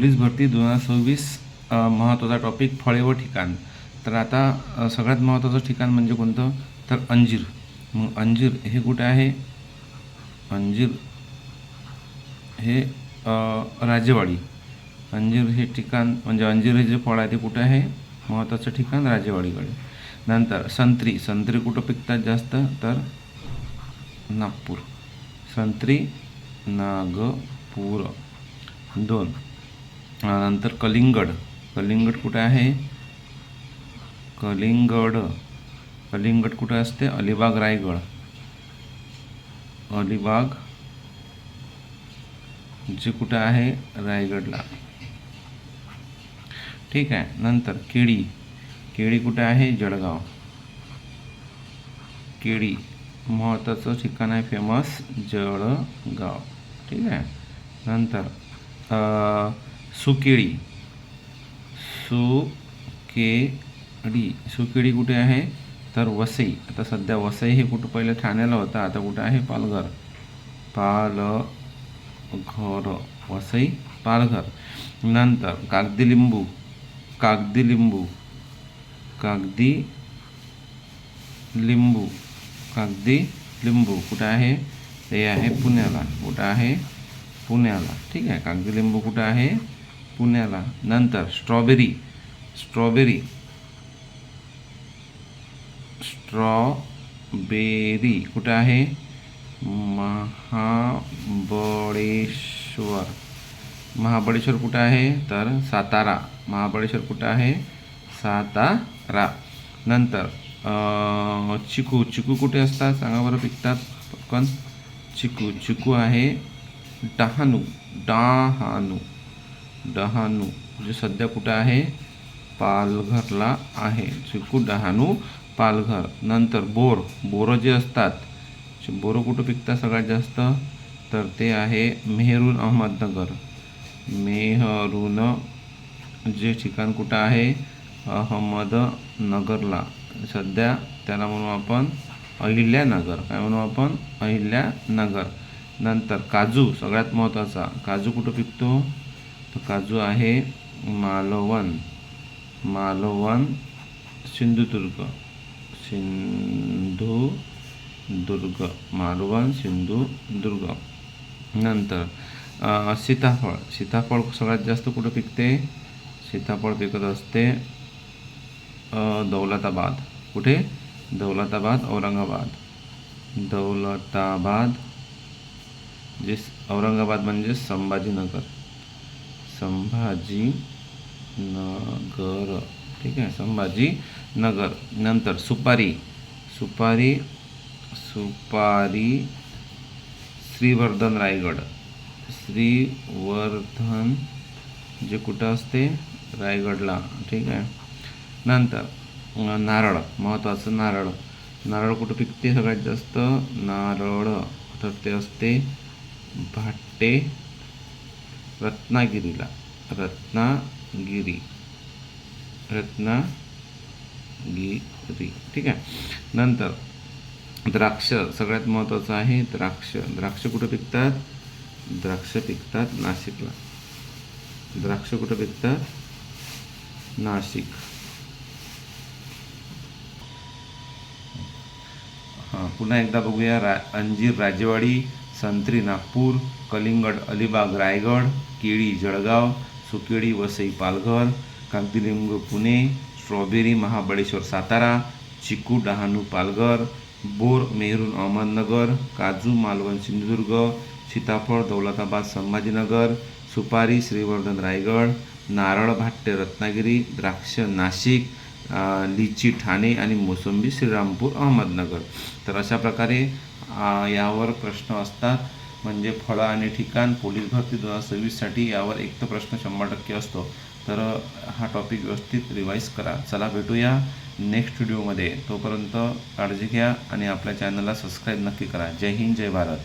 Police भरती 2026 महत्त्वाचा topic फळे व ठिकाण. तर आता सगळ्यात महत्त्वाचं ठिकाण म्हणजे कोणतं, तर अंजीर. मग अंजीर हे कुठे आहे, अंजीर हे राजेवाडी. अंजीर हे ठिकाण म्हणजे अंजीर हे जे फळ आहे ते कुठे आहे, महत्त्वाचं ठिकाण राजेवाडीकडे. नंतर संत्री. संत्री कुठं पिकतात जास्त, तर नागपूर. संत्री नागपूर 2. नंतर कलिंगड. कलिंगड कुठे आहे, कलिंगड. कलिंगड कुठे असते, अलिबाग रायगड. अलिबाग जे कुठे आहे, रायगडला. ठीक आहे. नंतर केळी. केळी कुठे आहे, जळगाव. केळी महत्त्वाचं ठिकाण आहे, फेमस जळगाव. ठीक आहे. नंतर सुकेळी. सुकेळी. सुकेळी कुठे आहे, तर वसई. आता सध्या वसई हे कुठं, पहिलं ठाण्याला होतं, आता कुठं आहे, पालघर. पालघर. वसई पालघर. नंतर कागदी लिंबू. कागदी लिंबू. कागदी लिंबू. कागदी लिंबू कुठं आहे, ते आहे पुण्याला. कुठं आहे, पुण्याला. ठीक आहे. कागदी लिंबू कुठं आहे, पुण्याला. नंतर स्ट्रॉबेरी. स्ट्रॉबेरी. स्ट्रॉबेरी कुठं आहे, महाबळेश्वर. महाबळेश्वर कुठं आहे, तर सातारा. महाबळेश्वर कुठं आहे, सातारा. नंतर चिकू. चिकू कुठे असतात, सांगा बरं, पिकतात पटकन. चिकू. चिकू आहे डहाणू. डहाणू. डहाणू जे सध्या कुठं आहे, पालघरला आहे. चिकू डहाणू पालघर. नंतर बोर. बोरं जे असतात, बोरं कुठं पिकतात सगळ्यात जास्त, तर ते आहे मेहरून अहमदनगर. मेहरून जे ठिकाण कुठं आहे, अहमदनगरला. सध्या त्याला म्हणू आपण अहिल्यानगर. काय म्हणू आपण, अहिल्यानगर. नंतर काजू. सगळ्यात महत्त्वाचा काजू कुठं पिकतो, तर काजू आहे मालवण. मालवण सिंधुदुर्ग. सिंधुदुर्ग. मालवण सिंधुदुर्ग. नंतर सीताफळ. सीताफळ सगळ्यात जास्त कुठं पिकते, सीताफळ पिकत असते दौलताबाद. कुठे, दौलताबाद, औरंगाबाद. दौलताबाद जे औरंगाबाद म्हणजे संभाजीनगर. संभाजीनगर. ठीक आहे, संभाजीनगर. नंतर सुपारी. सुपारी. सुपारी श्रीवर्धन रायगड. श्रीवर्धन जे कुठं असते, रायगडला. ठीक आहे. नंतर नारळ. महत्त्वाचं नारळ. नारळ कुठं पिकते सगळ्यात जास्त, नारळ तर ते असते भाट्टे रत्नागिरीला. रत्नागिरी. रत्नागिरी. ठीक आहे. नंतर द्राक्ष. सगळ्यात महत्त्वाचं आहे द्राक्ष. द्राक्ष कुठं पिकतात, द्राक्ष पिकतात नाशिकला. द्राक्ष कुठं पिकतात, नाशिक. पुन्हा एकदा बघूया. अंजीर राजेवाडी. संत्री नागपूर. कलिंगड अलिबाग रायगड. केळी जळगाव. सुकेळी वसई पालघर. कागदी लिंबू पुणे. स्ट्रॉबेरी महाबळेश्वर सातारा. चिकू डहाणू पालघर. बोर मेहरून अहमदनगर. काजू मालवण सिंधुदुर्ग. सीताफळ दौलताबाद संभाजीनगर. सुपारी श्रीवर्धन रायगड. नारळ भाट्टे रत्नागिरी. द्राक्ष नाशिक. लिची ठाणे आणि मोसंबी श्रीरामपूर अहमदनगर. तर अशा प्रकारे यावर प्रश्न असतात. म्हणजे फळं आणि ठिकाण पोलीस भरती 2026साठी यावर एक तर प्रश्न 100% असतो. तर हा टॉपिक व्यवस्थित रिवाईज करा. चला भेटूया नेक्स्ट व्हिडिओमध्ये. तोपर्यंत काळजी घ्या आणि आपल्या चॅनलला सबस्क्राईब नक्की करा. जय हिंद, जय भारत.